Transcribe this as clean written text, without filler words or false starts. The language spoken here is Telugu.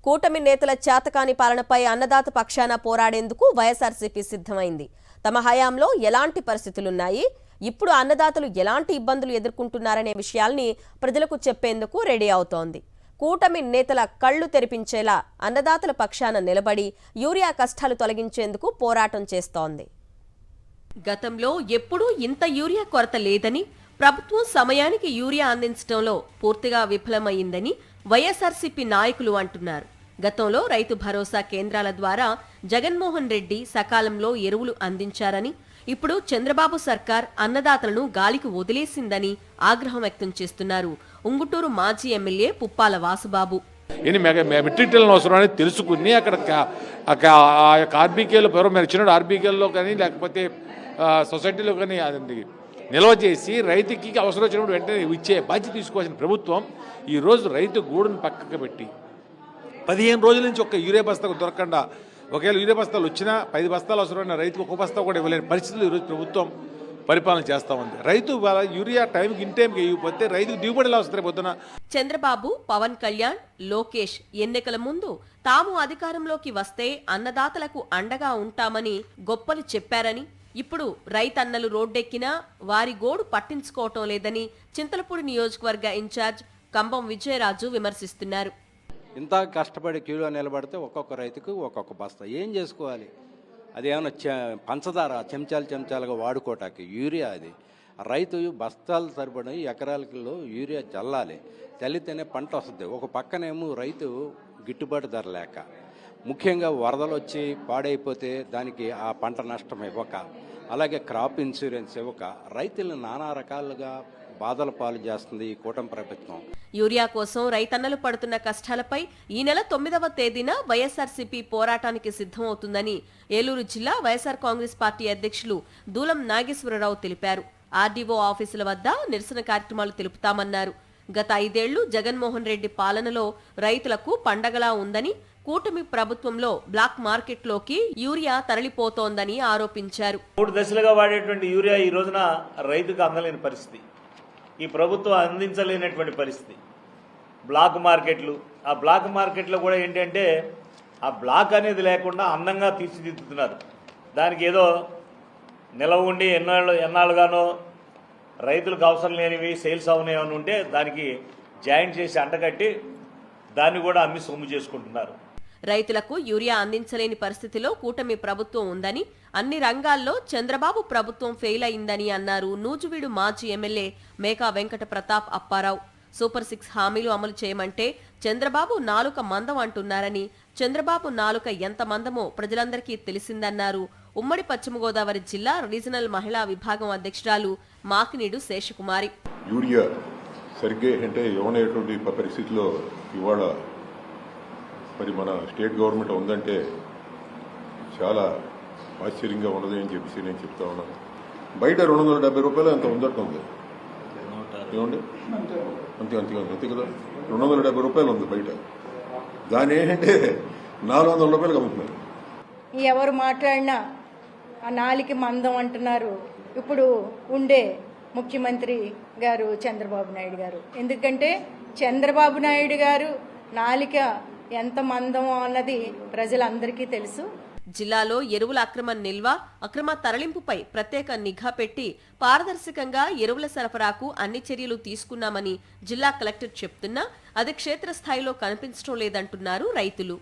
కూటమి నేతల చేతకాని పాలనపై అన్నదాత పక్షాన పోరాడేందుకు వైఎస్ఆర్సీపీ సిద్ధమైంది. తమ హయాంలో ఎలాంటి పరిస్థితులున్నాయి, ఇప్పుడు అన్నదాతలు ఎలాంటి ఇబ్బందులు ఎదుర్కొంటున్నారనే విషయాల్ని ప్రజలకు చెప్పేందుకు రెడీ అవుతోంది. కూటమి నేతల కళ్లు తెరిపించేలా అన్నదాతల పక్షాన నిలబడి యూరియా కష్టాలు తొలగించేందుకు పోరాటం చేస్తోంది. గతంలో ఎప్పుడూ ఇంత యూరియా కొరత లేదని, ప్రభుత్వం సమయానికి యూరియా అందించడంలో పూర్తిగా విఫలమైందని వైఎస్ఆర్సీపీ నాయకులు అంటున్నారు. గతంలో రైతు భరోసా కేంద్రాల ద్వారా జగన్మోహన్ రెడ్డి సకాలంలో ఎరువులు అందించారని, ఇప్పుడు చంద్రబాబు సర్కార్ అన్నదాతలను గాలికి వదిలేసిందని ఆగ్రహం వ్యక్తం చేస్తున్నారు ఉంగుటూరు మాజీ ఎమ్మెల్యే పుప్పాల వాసుబాబు. మెట్రిక్ టన్నుల అవసరమని తెలుసుకుని అక్కడ ఆర్బీకేలో మీరు ఇచ్చిన ఆర్బీకేలో కానీ లేకపోతే సొసైటీలో కానీ అదండి నిల్వ చేసి రైతుకి అవసరం వచ్చినప్పుడు వెంటనే ఇచ్చే బాధ్యత తీసుకోవాల్సిన ప్రభుత్వం ఈరోజు రైతు గూడును పక్కకు పెట్టి 15 రోజుల నుంచి ఒక్క యూరియా బస్తాకు దొరకకుండా, ఒకవేళ యూరియా బస్తాలు వచ్చినా 10 బస్తాలు అవసరమైన రైతుకు ఒక బస్తా కూడా ఇవ్వలేని పరిస్థితులు ఈరోజు ప్రభుత్వం పరిపాలన చేస్తా ఉంది. రైతు యూరియా టైంకి ఇన్ టైంకి ఇవ్వకపోతే రైతుకు దిగుబడిలా వస్తుంది. పొద్దున చంద్రబాబు, పవన్ కళ్యాణ్, లోకేష్ ఎన్నికల ముందు తాము అధికారంలోకి వస్తే అన్నదాతలకు అండగా ఉంటామని గొప్పలు చెప్పారని, ఇప్పుడు రైతన్నలు రోడ్డెక్కినా వారి గోడు పట్టించుకోవటం లేదని చింతలపూడి నియోజకవర్గ ఇన్ఛార్జ్ కంబం విజయరాజు విమర్శిస్తున్నారు. ఇంత కష్టపడి క్యూలో నిలబడితే ఒక్కొక్క రైతుకు ఒక్కొక్క బస్తా ఏం చేసుకోవాలి? అది ఏమైనా పంచదార చెంచాలుగా వాడుకోవటానికి యూరియా, అది రైతు బస్తాలు సరిపడి ఎకరాలలో యూరియా చల్లాలి, చల్లితేనే పంట వస్తుంది. ఒక పక్కనేమో రైతు గిట్టుబాటు ధర లేక, ముఖ్యంగా వరదలు వచ్చి పాడైపోతే దానికి ఆ పంట నష్టం ఇవ్వక, అలాగే క్రాప్ ఇన్సూరెన్స్ ఇవ్వక రైతులను నానా రకాలుగా బాధల పాలు చేస్తుంది ఈ కూటమి ప్రభుత్వం. యూరియా కోసం రైతన్నలు పడుతున్న కష్టాలపై ఈ నెల 9వ తేదీన వైఎస్ఆర్సీపీ పోరాటానికి సిద్ధమవుతుందని ఏలూరు జిల్లా వైఎస్ఆర్ కాంగ్రెస్ పార్టీ అధ్యక్షులు దూలం నాగేశ్వరరావు తెలిపారు. ఆర్డీఓ ఆఫీసుల వద్ద నిరసన కార్యక్రమాలు తెలుపుతామన్నారు. గత 5 ఏళ్లు జగన్మోహన్ రెడ్డి పాలనలో రైతులకు పండగలా ఉందని, కూటమి ప్రభుత్వంలో బ్లాక్ మార్కెట్లోకి యూరియా తరలిపోతోందని ఆరోపించారు. 3 దశలుగా వాడేటువంటి యూరియా ఈ రోజున రైతుకు అందలేని పరిస్థితి, ఈ ప్రభుత్వం అందించలేనటువంటి పరిస్థితి. బ్లాక్ మార్కెట్లు, ఆ బ్లాక్ మార్కెట్లో కూడా ఏంటంటే ఆ బ్లాక్ అనేది లేకుండా అందంగా తీర్చిదిద్దుతున్నారు. దానికి ఏదో నిలవ ఉండి ఎన్నాళ్ళుగానో రైతులకు అవసరం లేనివి సేల్స్ అవనేమని ఉంటే దానికి జాయింట్ చేసి అంటగట్టి దాన్ని కూడా అమ్మి సొమ్ము చేసుకుంటున్నారు. రైతులకు యూరియా అందించలేని పరిస్థితిలో కూటమి ప్రభుత్వం ఉందని, అన్ని రంగాల్లో చంద్రబాబు ప్రభుత్వం ఫెయిల్ అయిందని అన్నారు నూజివీడు మాజీ ఎమ్మెల్యే మేకా వెంకట ప్రతాప్ అప్పారావు. సూపర్ 6 హామీలు అమలు చేయమంటే చంద్రబాబు నాలుక మందం అంటున్నారని, చంద్రబాబు నాలుక ఎంత మందమో ప్రజలందరికీ తెలిసిందన్నారు ఉమ్మడి పశ్చిమ గోదావరి జిల్లా రీజనల్ మహిళా విభాగం అధ్యక్షురాలు మాకినీడు శేషకుమారి. యూరియా సరిగ్గా అంటే ఇవ్వనేటువంటి పరిస్థితిలో ఇవాళ మరి మన స్టేట్ గవర్నమెంట్ ఉందంటే చాలా ఆశ్చర్యంగా ఉన్నది అని చెప్పేసి నేను చెప్తా ఉన్నాను. బయట 270 రూపాయలు అంత ఉందట్టుంది. ఏమండి అంతే కదా, 270 రూపాయలు ఉంది బయట. దాని ఏంటంటే 400 రూపాయలు అమ్ముతున్నారు. ఎవరు మాట్లాడినా ఆ నాలికి మందం అంటున్నారు ఇప్పుడు ఉండే ముఖ్యమంత్రి గారు చంద్రబాబు నాయుడు గారు. ఎందుకంటే చంద్రబాబు నాయుడు గారు నాలిక ఎంత మందం అన్నది ప్రజలందరికీ తెలుసు. జిల్లాలో ఎరువుల అక్రమ నిల్వ, అక్రమ తరలింపుపై ప్రత్యేక నిఘా పెట్టి పారదర్శకంగా ఎరువుల సరఫరాకు అన్ని చర్యలు తీసుకున్నామని జిల్లా కలెక్టర్ చెప్తున్నా అది క్షేత్రస్థాయిలో కనిపించడం లేదంటున్నారు రైతులు.